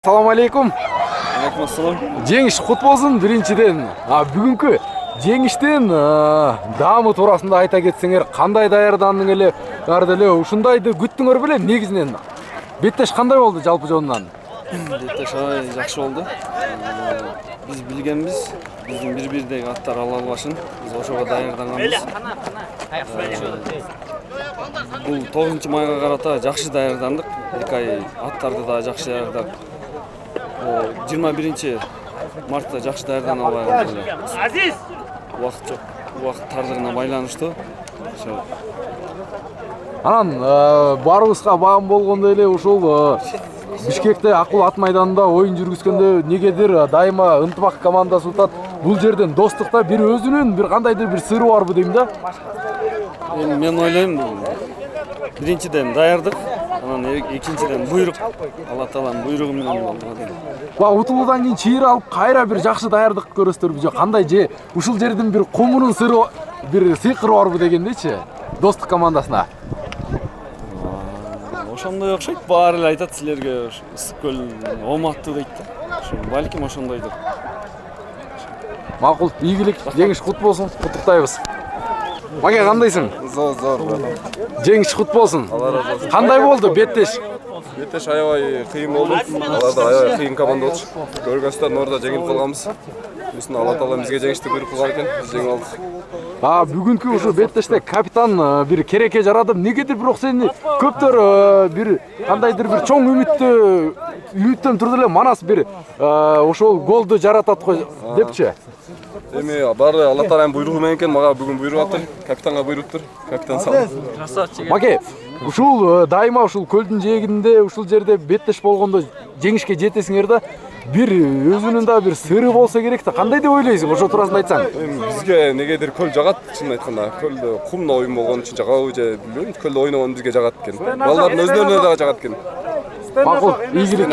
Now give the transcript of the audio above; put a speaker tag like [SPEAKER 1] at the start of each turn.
[SPEAKER 1] Assalamu alaikum.
[SPEAKER 2] Алейкум ассалам.
[SPEAKER 1] Жеңіш құт болсын биринчиден. Бүгүнкү жеңіштен даамы туурасында айта кетсеңер, кандай даярдандың эле? Барды эле ушундайды күттүңөр беле негизинен? Беттеш кандай болду жалпы жонунан?
[SPEAKER 2] Беттеш жакшы болду. Биз билгенбиз, биздин бир-бирдеги аттар ала албашын. Биз ошого даярданганбыз. Бул 9-майга карата жакшы даярдандык. 2 ай аттарды да жакшы даярдап. 21 мартта жакшы даярдана албай калдык эле. Азиз. Убакыт жок. Убакыт тардыгына байланыштуу.
[SPEAKER 1] Анан барыбызга баам болгондой эле ушул Бишкекте акыл ат майданында оюн жүргүзгөндө негедир дайыма ынтымак командасы утат. Бул жерден достукта бир өзүнүн бир кандайдыр бир сыры барбы дейм да.
[SPEAKER 2] Мен ойлойм, биринчиден даярдык, анан экинчиден буйрук. Алла Тааланын буйругу менен болду дейм.
[SPEAKER 1] Утулуудан кийин чыйыр алып кайра бир жакшы даярдык көрөсүздөр же кандай же ушул жердин бир комунун сыры бир сыйкыры барбы дегендейчи достук командасына.
[SPEAKER 2] Ошондой окшойт, баары эле айтат силерге ысык көл ооматтуу дейт да. Ошо балким ошондойдур.
[SPEAKER 1] Макул, ийгилик, жеңиш кут болсун, куттуктайбыз. Маке, кандайсың?
[SPEAKER 3] Зор.
[SPEAKER 1] Жеңиш кут болсун. Кандай болду Беттеш?
[SPEAKER 3] Беттеш аябай кыйын болду. Алар да аябай кыйын команда болчу. Көргөнсүздөр Норда жеңилип калганбыз. Бусун Алла Таала бизге жеңишти буйрук кылган экен, биз жеңип алдык.
[SPEAKER 1] Бүгүнкү ушу Беттеште капитан бир кереке жаратып, негедир бирок сени көптөр бир кандайдыр бир чоң үмүттөн турду эле Манас бир ошол голду жаратат го депчи.
[SPEAKER 3] Эми баары Алла Тааланын буйругу менен экен, мага бүгүн буйрук аттыр. Капитанга буйруктур. Капитан салды.
[SPEAKER 1] Маке, ушул дайыма ушул көлдүн жээгинде ушул жерде Беттеш болгондо жеңишке жетесиңер да, бир өзүнүн да бир сыры болсо керек да. Кандай деп ойлойсуң? Ошо туурасында айтсаң.
[SPEAKER 3] Бизге негедир көл жагат, чынын айтканда. Көлдө кумда оюн болгон үчүн жагабы же билбейм. Көлдө ойногон бизге жагат экен. Балдардын өздөрүнө дагы жагат экен.
[SPEAKER 1] Макул, ийгилик.